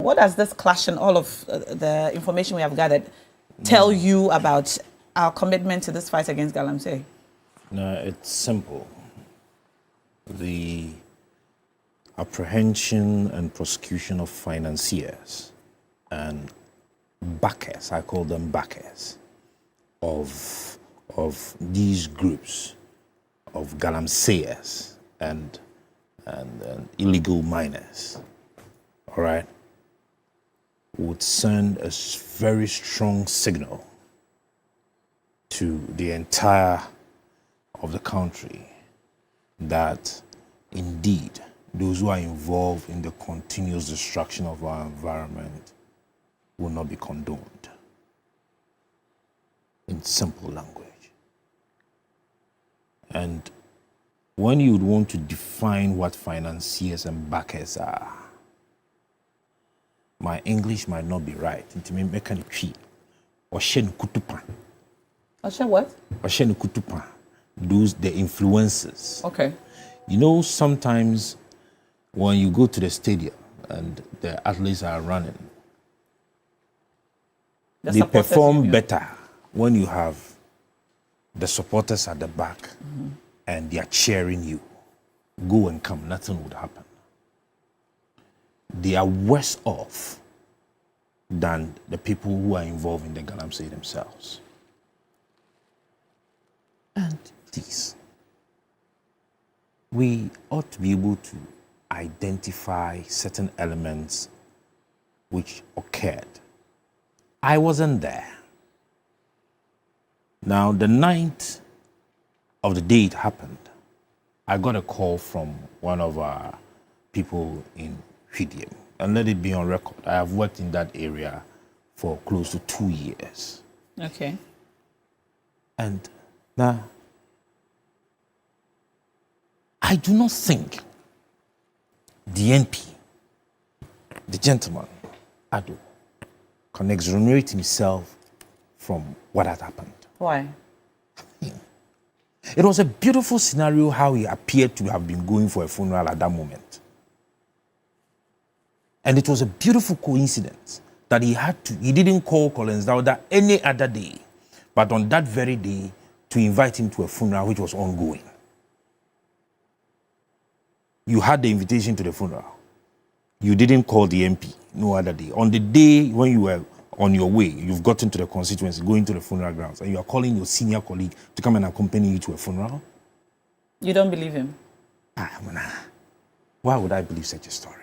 what does this clash and all of the information we have gathered tell you about our commitment to this fight against galamsey? No, it's simple. The apprehension and prosecution of financiers and backers, I call them backers, of these groups of galamseyers and illegal miners, all right, would send a very strong signal to the entire of the country that indeed those who are involved in the continuous destruction of our environment will not be condoned. In simple language. And when you would want to define what financiers and backers are, my English might not be right. It may make an tree. Oshen kutupan. Oshen what? Oshen kutupan. Those the influencers. Okay. You know, sometimes when you go to the stadium and the athletes are running, they perform better when you have the supporters at the back and they are cheering you. Go and come, nothing would happen. They are worse off than the people who are involved in the galamsey themselves. And please, we ought to be able to identify certain elements which occurred. I wasn't there. Now, the night of the day it happened, I got a call from one of our people in Hwidiam, and let it be on record. I have worked in that area for close to 2 years. Okay. And now, I do not think the NP, the gentleman, Ado, can exonerate himself from what had happened. Why? It was a beautiful scenario how he appeared to have been going for a funeral at that moment. And it was a beautiful coincidence that he didn't call Collins Dowda any other day, but on that very day to invite him to a funeral which was ongoing. You had the invitation to the funeral. You didn't call the MP no other day. On the day when you were on your way, you've gotten to the constituency, going to the funeral grounds, and you are calling your senior colleague to come and accompany you to a funeral? You don't believe him? Why would I believe such a story?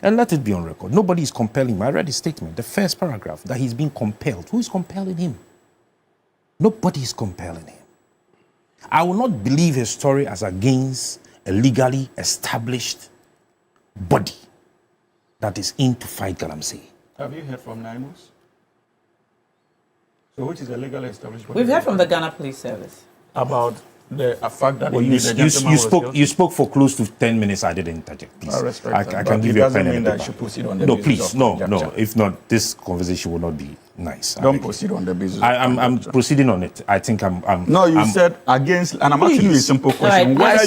And let it be on record. Nobody is compelling him. I read his statement, the first paragraph, that he's being compelled. Who is compelling him? Nobody is compelling him. I will not believe his story as against a legally established body that is in to fight galamsey. Have you heard from NAIMOS? So which is a legally established body? We've heard from the Ghana Police Service. About the fact that you spoke for close to 10 minutes. I didn't interject. Please. I respect that. I can give you a pen and that I should proceed on the No, basis please. of No. conjecture. If not, this conversation will not be nice. Don't proceed on the basis I'm proceeding on it. I think I'm No, you said against, and I'm asking you a simple question. Right.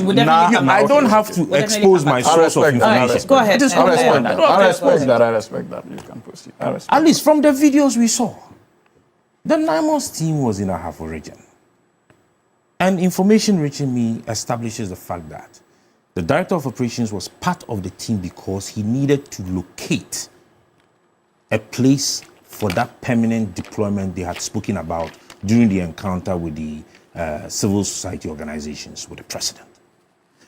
Whether I don't have to expose my source of information. Right. Go ahead. I respect that. You can proceed. At least from the videos we saw, the NAIMOS team was in Ahafo region. And information reaching me establishes the fact that the director of operations was part of the team because he needed to locate a place for that permanent deployment they had spoken about during the encounter with the civil society organizations with the president.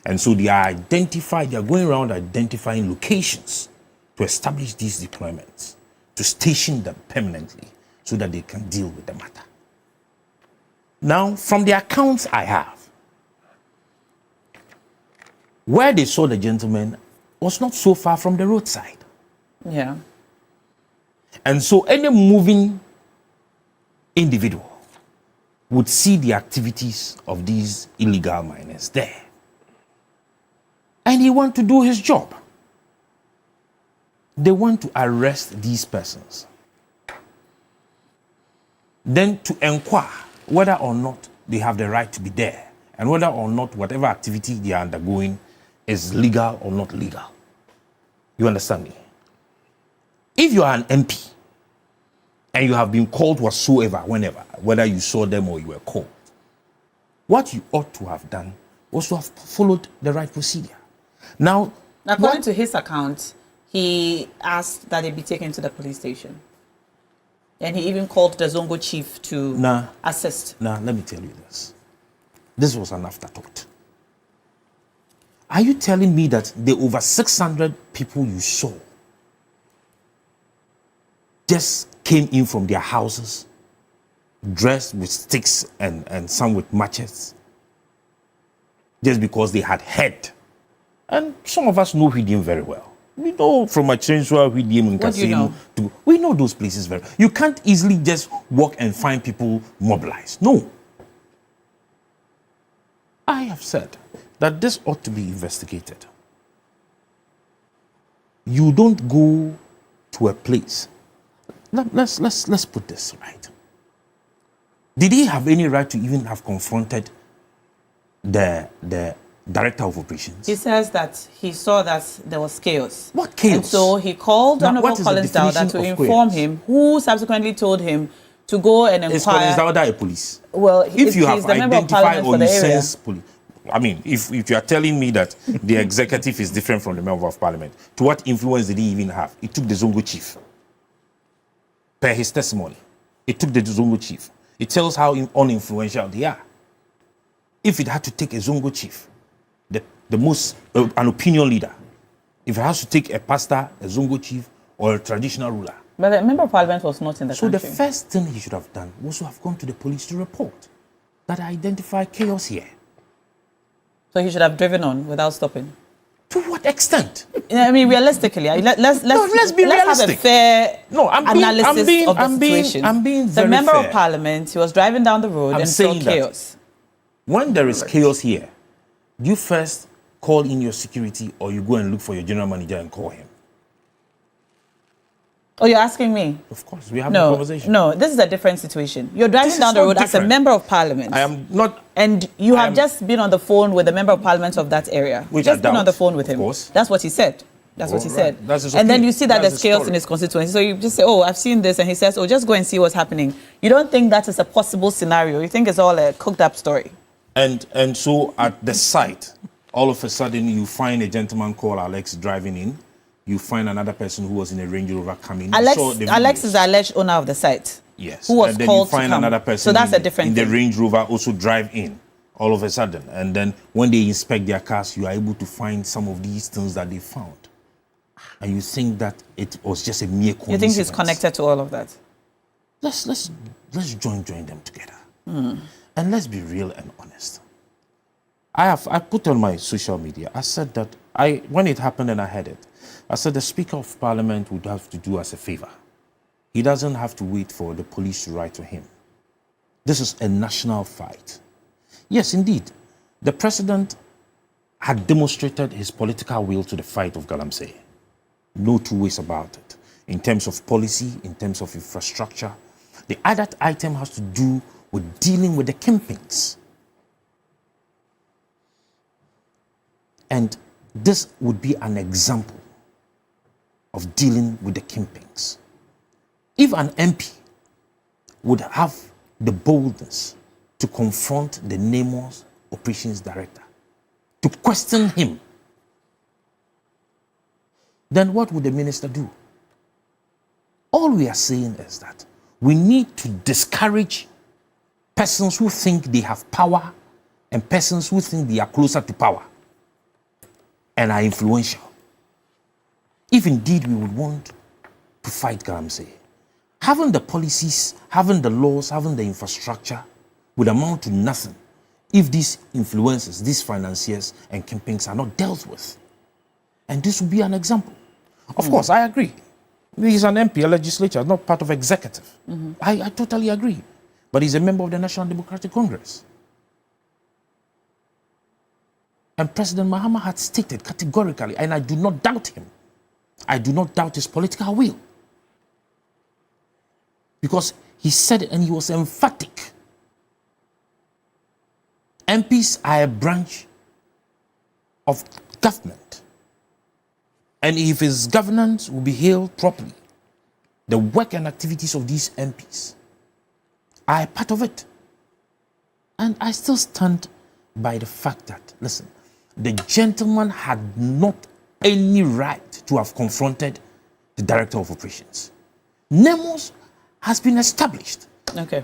And so they are going around identifying locations to establish these deployments, to station them permanently so that they can deal with the matter. Now, from the accounts I have, where they saw the gentleman was not so far from the roadside. Yeah. And so any moving individual would see the activities of these illegal miners there. And he wants to do his job. They want to arrest these persons. Then to inquire whether or not they have the right to be there, and whether or not whatever activity they are undergoing is legal or not legal. You understand me? If you are an MP and you have been called whatsoever, whenever, whether you saw them or you were called, what you ought to have done was to have followed the right procedure. Now, according to his account, he asked that they be taken to the police station. And he even called the Zongo chief to assist. Now, let me tell you this. This was an afterthought. Are you telling me that the over 600 people you saw just came in from their houses, dressed with sticks and some with machetes, just because they had heard? And some of us know Hwidim very well. We know from a Chensual, Hwidim, and Kassim, we know those places very well. You can't easily just walk and find people mobilized. No. I have said that this ought to be investigated. You don't go to a place. Let's put this right. Did he have any right to even have confronted the director of operations? He says that he saw that there was chaos. What chaos? And so he called Honorable Collins Dowda to inform him, who subsequently told him to go and inquire. Is Collins Dowda a police? Well, if you have the member of identified or for the you area. sense police, I mean, if you are telling me that the executive is different from the member of parliament, to what influence did he even have? It took the Zongo chief. Per his testimony, it took the Zongo chief. It tells how uninfluential they are. If it had to take a Zongo chief, the most, an opinion leader, if it has to take a pastor, a Zongo chief, or a traditional ruler. But the member of parliament was not in the country. So the first thing he should have done was to have gone to the police to report that I identify chaos here. So he should have driven on without stopping. To what extent? I mean, realistically, let's be realistic. have a fair analysis of the situation. I'm being very fair. The member fair. of parliament, he was driving down the road and saw chaos. When there is chaos here, do you first call in your security or you go and look for your general manager and call him? Oh, you're asking me? Of course, we have a conversation. No, this is a different situation. You're driving down the road as a member of parliament. I am not. And you have just been on the phone with the member of parliament of that area. Which just I doubt, been on the phone with him. Of course. That's what he said. That's what he said. That's his and then opinion. you see that That's there's chaos in his constituency. So you just say, oh, I've seen this. And he says, oh, just go and see what's happening. You don't think that is a possible scenario. You think it's all a cooked up story. And so at the site, all of a sudden you find a gentleman called Alex driving in. You find another person who was in a Range Rover coming. Alex is the alleged owner of the site. Yes. Who was and then called you find to come. another person so that's a different in thing. the Range Rover also drive in all of a sudden. And then when they inspect their cars, you are able to find some of these things that they found. And you think that it was just a mere coincidence. You think he's connected to all of that? Let's join them together. And let's be real and honest. I put on my social media, I said that when it happened and I heard it, I said the Speaker of Parliament would have to do us a favor. He doesn't have to wait for the police to write to him. This is a national fight. Yes, indeed, the president had demonstrated his political will to the fight of Galamsey. No two ways about it. In terms of policy, in terms of infrastructure. The other item has to do with dealing with the kingpins. And this would be an example of dealing with the kingpins. If an MP would have the boldness to confront the NAIMOS operations director, to question him, then what would the minister do? All we are saying is that we need to discourage persons who think they have power and persons who think they are closer to power and are influential. If indeed we would want to fight Galamsey, having the policies, having the laws, having the infrastructure would amount to nothing if these influencers, these financiers and kingpins are not dealt with. And this would be an example. Of course, I agree. He's an MP, a legislature, not part of executive. I totally agree. But he's a member of the National Democratic Congress. And President Mahama had stated categorically, and I do not doubt him, I do not doubt his political will. Because he said it and he was emphatic. MPs are a branch of government. And if his governance will be held properly, the work and activities of these MPs. I am part of it. And I still stand by the fact that, listen, the gentleman had not any right to have confronted the Director of Operations. NAIMOS has been established. Okay.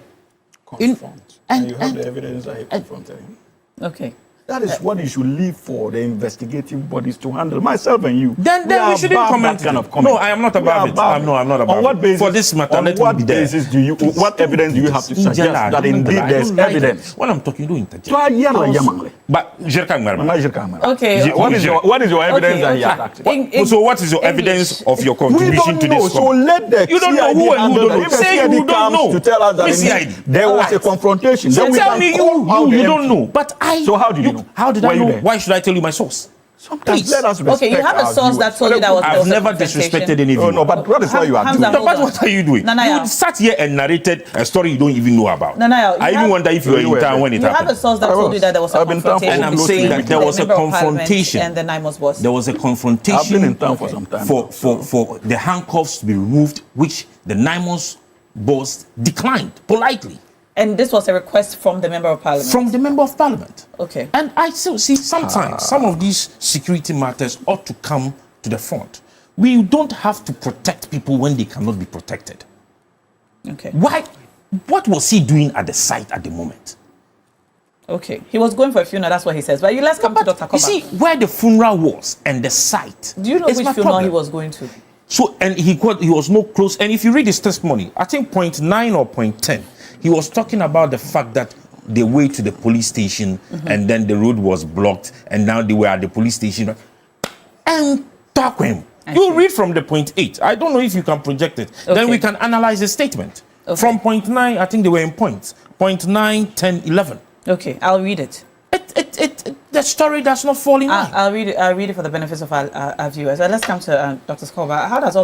And you have the evidence that he confronted him. Okay. That is what you should leave for the investigative bodies to handle. Myself and you. Then we shouldn't comment. That kind of comment. No, I am not above it. I'm not above on what basis, it. For this matter, on what basis do you? What evidence do you have to suggest that indeed there's evidence? When I'm talking, you interject. But okay. What is your evidence that he attacked? So what is your evidence of your contribution to this? So let the you don't know who and who don't know. Say you don't know. To tell us that there was a confrontation. So tell me you don't know. But I. So how do you know? How did I know? Why should I tell you my source? Sometimes let us respect. Okay, you have a source that told you that was. I've never disrespected any viewer. No, but that is what you are doing. But what are you doing? You sat here and narrated a story you don't even know about. I even wonder if you were in town when it happened. You have a source that told you that there was a confrontation. And I'm saying that there was a confrontation. And the NAIMOS boss. There was a confrontation. I've been in town for some time. For the handcuffs to be removed, which the NAIMOS boss declined politely. And this was a request from the Member of Parliament? From the Member of Parliament. Okay. And I still see sometimes some of these security matters ought to come to the front. We don't have to protect people when they cannot be protected. Okay. Why? What was he doing at the site at the moment? Okay. He was going for a funeral, that's what he says. But let's come to Dr. Koba. You see, where the funeral was and the site. Do you know which funeral he was going to? So, and he was no close. And if you read his testimony, I think point 9 or point 10, he was talking about the fact that they way to the police station and then the road was blocked and now they were at the police station. And talk to him. You read from the point 8. I don't know if you can project it. Okay. Then we can analyze the statement. Okay. From point 9, I think they were in points. Point 9, 10, 11. Okay, I'll read it. The story does not fall in line. I'll read it for the benefits of our viewers. Let's come to Dr. Koba. How does all of